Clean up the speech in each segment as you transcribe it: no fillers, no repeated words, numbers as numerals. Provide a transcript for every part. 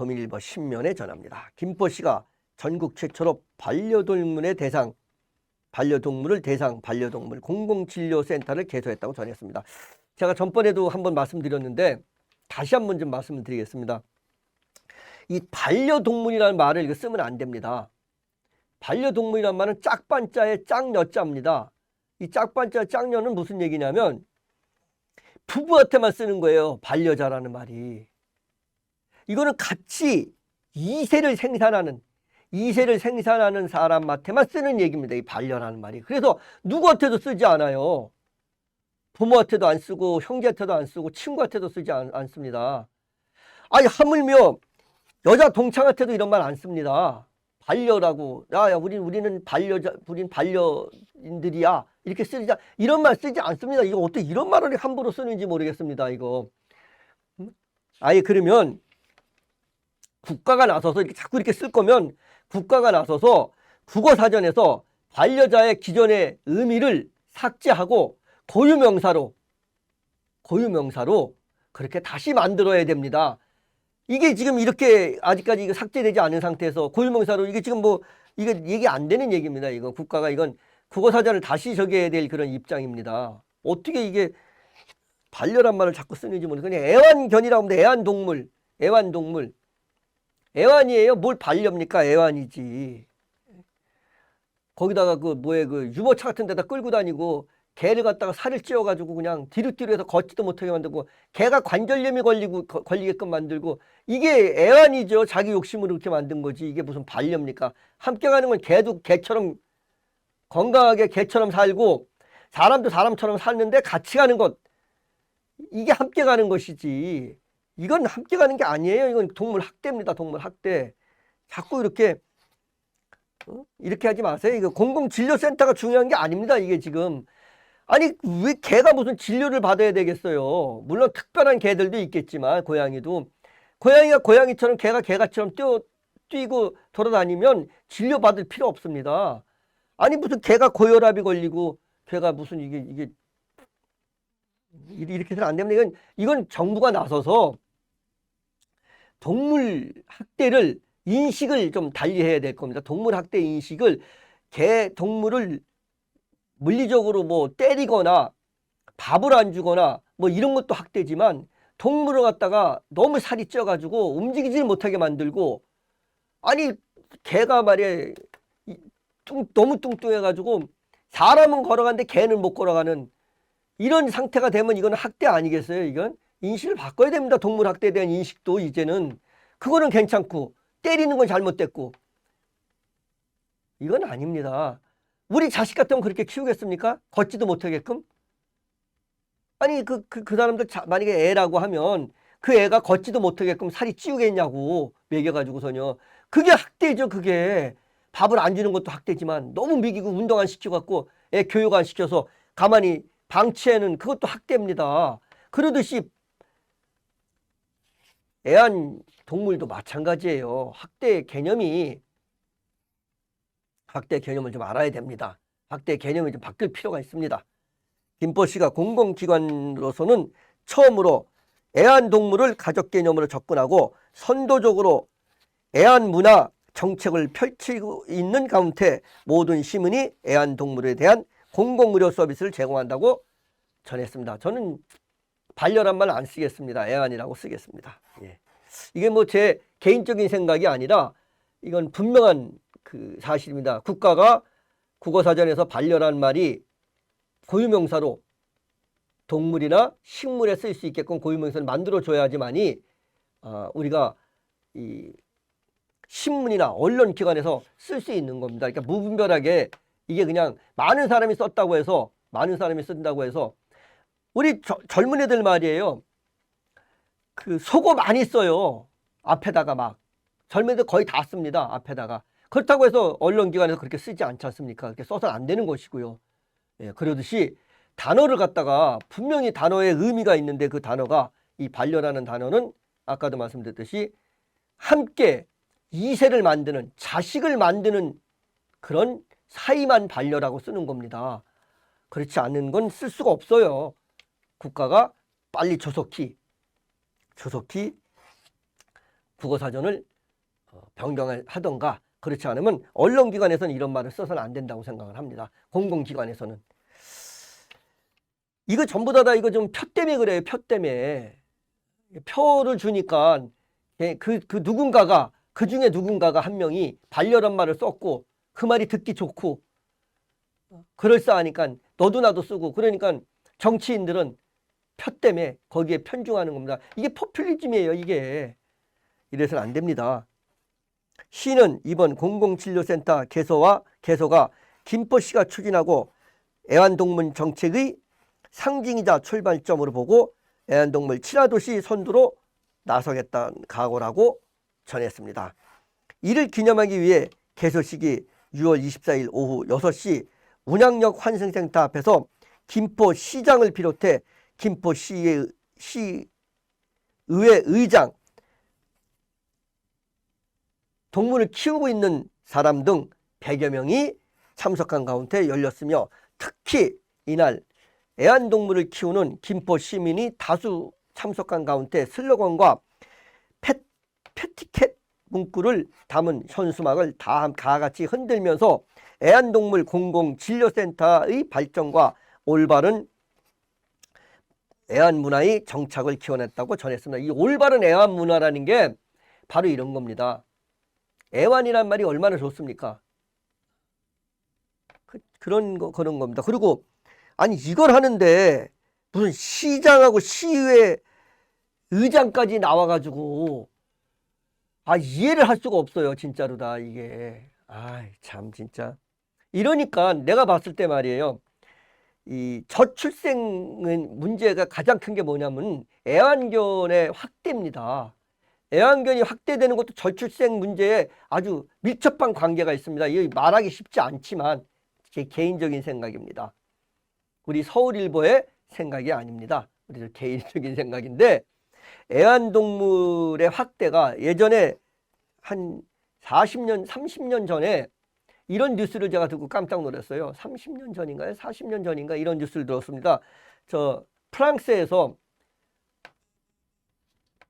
도민일보 신면에 전합니다. 김포시가 전국 최초로 반려동물을 대상 반려동물 공공진료센터를 개소했다고 전했습니다. 제가 전번에도 한번 말씀드렸는데 다시 한번 좀 말씀을 드리겠습니다. 이 반려동물이라는 말을 이거 쓰면 안 됩니다. 반려동물이라는 말은 짝반자의 짝여자입니다. 이 짝반자 짝여는 무슨 얘기냐면 부부한테만 쓰는 거예요. 반려자라는 말이. 이거는 같이 이세를 생산하는 사람한테만 쓰는 얘기입니다. 이 반려라는 말이. 그래서 누구한테도 쓰지 않아요. 부모한테도 안 쓰고 형제한테도 안 쓰고 친구한테도 쓰지 않습니다. 아니 하물며 여자 동창한테도 이런 말 안 씁니다. 반려라고. 야, 우리는 반려인들이야. 이렇게 쓰자. 이런 말 쓰지 않습니다. 이거 어떻게 이런 말을 함부로 쓰는지 모르겠습니다. 이거. 아예 그러면 국가가 나서서 자꾸 이렇게 쓸 거면 국가가 나서서 국어사전에서 반려자의 기존의 의미를 삭제하고 고유명사로 그렇게 다시 만들어야 됩니다. 이게 지금 이렇게 아직까지 이거 삭제되지 않은 상태에서 고유명사로 이게 지금 뭐 이게 얘기 안 되는 얘기입니다. 이거 국가가 이건 국어사전을 다시 적용해야 될 그런 입장입니다. 어떻게 이게 반려란 말을 자꾸 쓰는지 모르겠어요. 그냥 애완견이라고 하면 애완동물. 애완이에요? 뭘 반려입니까? 애완이지. 거기다가 그 유모차 같은 데다 끌고 다니고 개를 갖다가 살을 찌워가지고 그냥 뒤로 해서 걷지도 못하게 만들고 개가 관절염이 걸리게끔 만들고 이게 애완이죠. 자기 욕심으로 그렇게 만든 거지. 이게 무슨 반려입니까? 함께 가는 건 개도 개처럼 건강하게 개처럼 살고 사람도 사람처럼 사는데 같이 가는 것. 이게 함께 가는 것이지. 이건 함께 가는 게 아니에요. 이건 동물 학대입니다. 동물 학대. 자꾸 이렇게 하지 마세요. 이거 공공진료센터가 중요한 게 아닙니다. 이게 지금. 아니 왜 개가 무슨 진료를 받아야 되겠어요. 물론 특별한 개들도 있겠지만 고양이도. 고양이가 고양이처럼 개가 개가처럼 뛰고 돌아다니면 진료받을 필요 없습니다. 아니 무슨 개가 고혈압이 걸리고 개가 무슨 이게 이렇게 해서는 안 됩니다. 이건 정부가 나서서 동물 학대를 인식을 좀 달리해야 될 겁니다. 동물 학대 인식을 동물을 물리적으로 뭐 때리거나 밥을 안 주거나 뭐 이런 것도 학대지만 동물을 갖다가 너무 살이 쪄가지고 움직이지 못하게 만들고 아니 개가 말이야 너무 뚱뚱해가지고 사람은 걸어가는데 개는 못 걸어가는 이런 상태가 되면 이건 학대 아니겠어요? 이건 인식을 바꿔야 됩니다. 동물 학대에 대한 인식도 이제는 그거는 괜찮고 때리는 건 잘못됐고 이건 아닙니다. 우리 자식 같으면 그렇게 키우겠습니까? 걷지도 못하게끔? 아니 그 사람들 만약에 애라고 하면 그 애가 걷지도 못하게끔 살이 찌우겠냐고 먹여가지고서요. 그게 학대죠. 그게 밥을 안 주는 것도 학대지만 너무 먹이고 운동 안 시켜갖고 애 교육 안 시켜서 가만히 방치하는 그것도 학대입니다. 그러듯이 애완동물도 마찬가지예요. 학대 개념을 좀 알아야 됩니다. 학대 개념이 좀 바뀔 필요가 있습니다. 김포시가 공공기관으로서는 처음으로 애완동물을 가족 개념으로 접근하고 선도적으로 애완문화 정책을 펼치고 있는 가운데 모든 시민이 애완동물에 대한 공공의료 서비스를 제공한다고 전했습니다. 저는 반려란 말 안 쓰겠습니다. 애완이라고 쓰겠습니다. 예. 이게 뭐 제 개인적인 생각이 아니라 이건 분명한 그 사실입니다. 국가가 국어사전에서 반려란 말이 고유명사로 동물이나 식물에 쓸 수 있게끔 고유명사를 만들어줘야지만이 우리가 이 신문이나 언론기관에서 쓸 수 있는 겁니다. 그러니까 무분별하게 이게 그냥 많은 사람이 쓴다고 해서 우리 젊은 애들 말이에요. 그 속어 많이 써요. 앞에다가 막 젊은 애들 거의 다 씁니다. 앞에다가. 그렇다고 해서 언론기관에서 그렇게 쓰지 않지 않습니까? 그렇게 써서는 안 되는 것이고요. 예, 그러듯이 단어를 갖다가 분명히 단어의 의미가 있는데 그 단어가 이 반려라는 단어는 아까도 말씀드렸듯이 함께 이세를 만드는 자식을 만드는 그런 사이만 반려라고 쓰는 겁니다. 그렇지 않은 건 쓸 수가 없어요. 국가가 빨리 조속히 국어사전을 변경을 하던가, 그렇지 않으면 언론기관에서는 이런 말을 써서는 안 된다고 생각을 합니다. 공공기관에서는. 이거 전부 다 이거 좀 표 때문에 그래요. 표 때문에. 표를 주니까 그 누군가가, 그 중에 누군가가 한 명이 반려란 말을 썼고 그 말이 듣기 좋고 그럴싸하니까 너도 나도 쓰고, 그러니까 정치인들은 표 때문에 거기에 편중하는 겁니다. 이게 포퓰리즘이에요, 이게. 이래서는 안 됩니다. 시는 이번 공공진료센터 개소가 김포시가 추진하고 애완동물 정책의 상징이자 출발점으로 보고 애완동물 친화도시 선두로 나서겠다는 각오라고 전했습니다. 이를 기념하기 위해 개소식이 6월 24일 오후 6시 운양역 환승센터 앞에서 김포시장을 비롯해 김포시의회 의장, 동물을 키우고 있는 사람 등 100여 명이 참석한 가운데 열렸으며, 특히 이날 애완동물을 키우는 김포 시민이 다수 참석한 가운데 슬로건과 패티캣 문구를 담은 현수막을 다 같이 흔들면서 애완동물 공공진료센터의 발전과 올바른 애완문화의 정착을 기원했다고 전했습니다. 이 올바른 애완문화라는 게 바로 이런 겁니다. 애완이란 말이 얼마나 좋습니까? 그런 겁니다. 그리고 아니 이걸 하는데 무슨 시장하고 시의회 의장까지 나와가지고 이해를 할 수가 없어요. 진짜로 다 이게. 참 진짜. 이러니까 내가 봤을 때 말이에요. 이 저출생 문제가 가장 큰 게 뭐냐면 애완견의 확대입니다. 애완견이 확대되는 것도 저출생 문제에 아주 밀접한 관계가 있습니다. 이 말하기 쉽지 않지만 제 개인적인 생각입니다. 우리 서울일보의 생각이 아닙니다. 우리 개인적인 생각인데, 애완동물의 확대가 예전에 한 40년, 30년 전에 이런 뉴스를 제가 듣고 깜짝 놀랐어요. 30년 전인가요? 40년 전인가 이런 뉴스를 들었습니다. 저 프랑스에서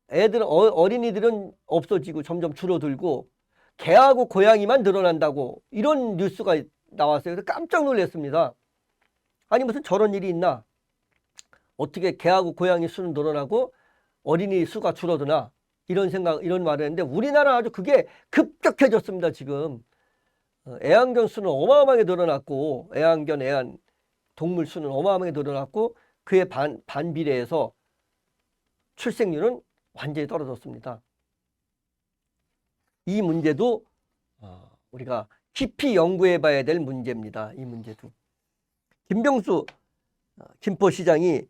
어린이들은 없어지고 점점 줄어들고 개하고 고양이만 늘어난다고 이런 뉴스가 나왔어요. 그래서 깜짝 놀랐습니다. 아니 무슨 저런 일이 있나? 어떻게 개하고 고양이 수는 늘어나고 어린이 수가 줄어드나? 이런 말을 했는데 우리나라 아주 그게 급격해졌습니다. 지금 애완견 수는 어마어마하게 늘어났고, 애완 동물 수는 어마어마하게 늘어났고, 그에 반비례해서 출생률은 완전히 떨어졌습니다. 이 문제도 우리가 깊이 연구해 봐야 될 문제입니다. 이 문제도. 김병수 김포시장이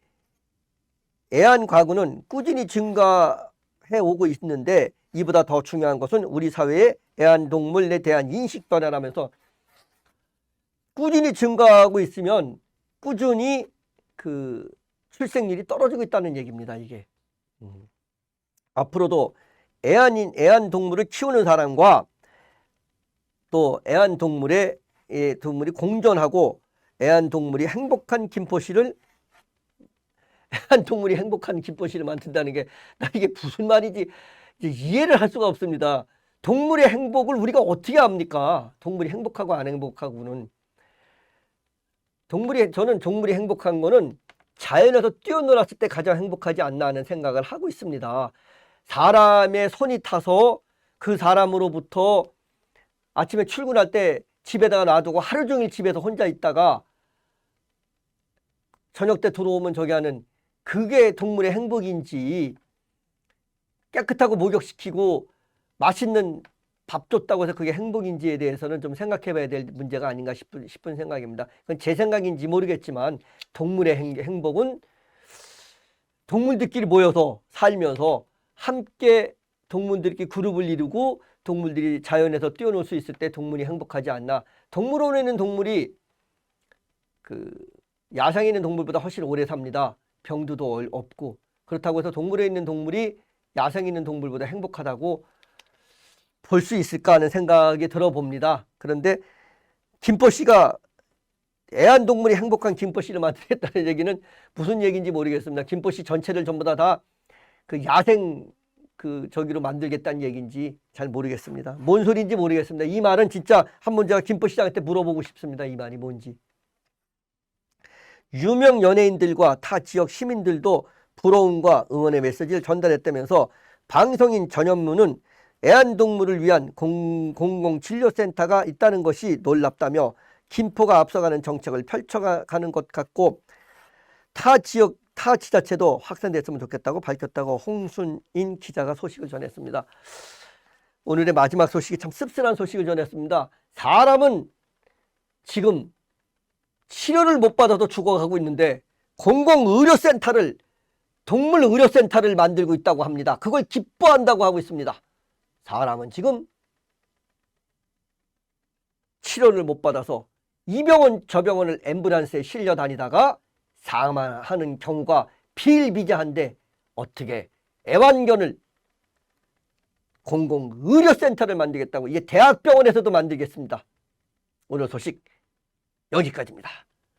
애완 가구는 꾸준히 증가해 오고 있는데 이보다 더 중요한 것은 우리 사회의 애완동물에 대한 인식 변화라면서, 꾸준히 증가하고 있으면 꾸준히 그 출생률이 떨어지고 있다는 얘기입니다. 이게. 앞으로도 애완동물을 키우는 사람과 또 애완동물이 공존하고 애완동물이 행복한 김포시를 만든다는 게 나 이게 무슨 말인지 이해를 할 수가 없습니다. 동물의 행복을 우리가 어떻게 합니까? 동물이 행복하고 안 행복하고는. 저는 동물이 행복한 거는 자연에서 뛰어놀았을 때 가장 행복하지 않나 하는 생각을 하고 있습니다. 사람의 손이 타서 그 사람으로부터 아침에 출근할 때 집에다가 놔두고 하루 종일 집에서 혼자 있다가 저녁 때 들어오면 저기 하는, 그게 동물의 행복인지, 깨끗하고 목욕시키고 맛있는 밥 줬다고 해서 그게 행복인지에 대해서는 좀 생각해 봐야 될 문제가 아닌가 싶은 생각입니다. 그건 제 생각인지 모르겠지만 동물의 행복은 동물들끼리 모여서 살면서 함께 동물들끼리 그룹을 이루고 동물들이 자연에서 뛰어놀 수 있을 때 동물이 행복하지 않나. 동물원에 있는 동물이 야생에 있는 동물보다 훨씬 오래 삽니다. 병두도 없고. 그렇다고 해서 동물에 있는 동물이 야생에 있는 동물보다 행복하다고 볼 수 있을까 하는 생각이 들어봅니다. 그런데 김포시가 애완동물이 행복한 김포시를 만들겠다는 얘기는 무슨 얘기인지 모르겠습니다. 김포시 전체를 전부 다 그 야생 저기로 만들겠다는 얘기인지 잘 모르겠습니다. 뭔 소리인지 모르겠습니다. 이 말은 진짜 한번 제가 김포시장한테 물어보고 싶습니다. 이 말이 뭔지. 유명 연예인들과 타 지역 시민들도 부러움과 응원의 메시지를 전달했다면서 방송인 전현무는 애완동물을 위한 공공진료센터가 있다는 것이 놀랍다며 김포가 앞서가는 정책을 펼쳐가는 것 같고 타 지자체도 확산됐으면 좋겠다고 밝혔다고 홍순인 기자가 소식을 전했습니다. 오늘의 마지막 소식이 참 씁쓸한 소식을 전했습니다. 사람은 지금 치료를 못 받아도 죽어가고 있는데 공공의료센터를 동물의료센터를 만들고 있다고 합니다. 그걸 기뻐한다고 하고 있습니다. 사람은 지금 치료를 못 받아서 이 병원 저 병원을 앰뷸런스에 실려 다니다가 사망하는 경우가 비일비재한데 어떻게 애완견을 공공의료센터를 만들겠다고, 이게 대학병원에서도 만들겠습니다. 오늘 소식 여기까지입니다.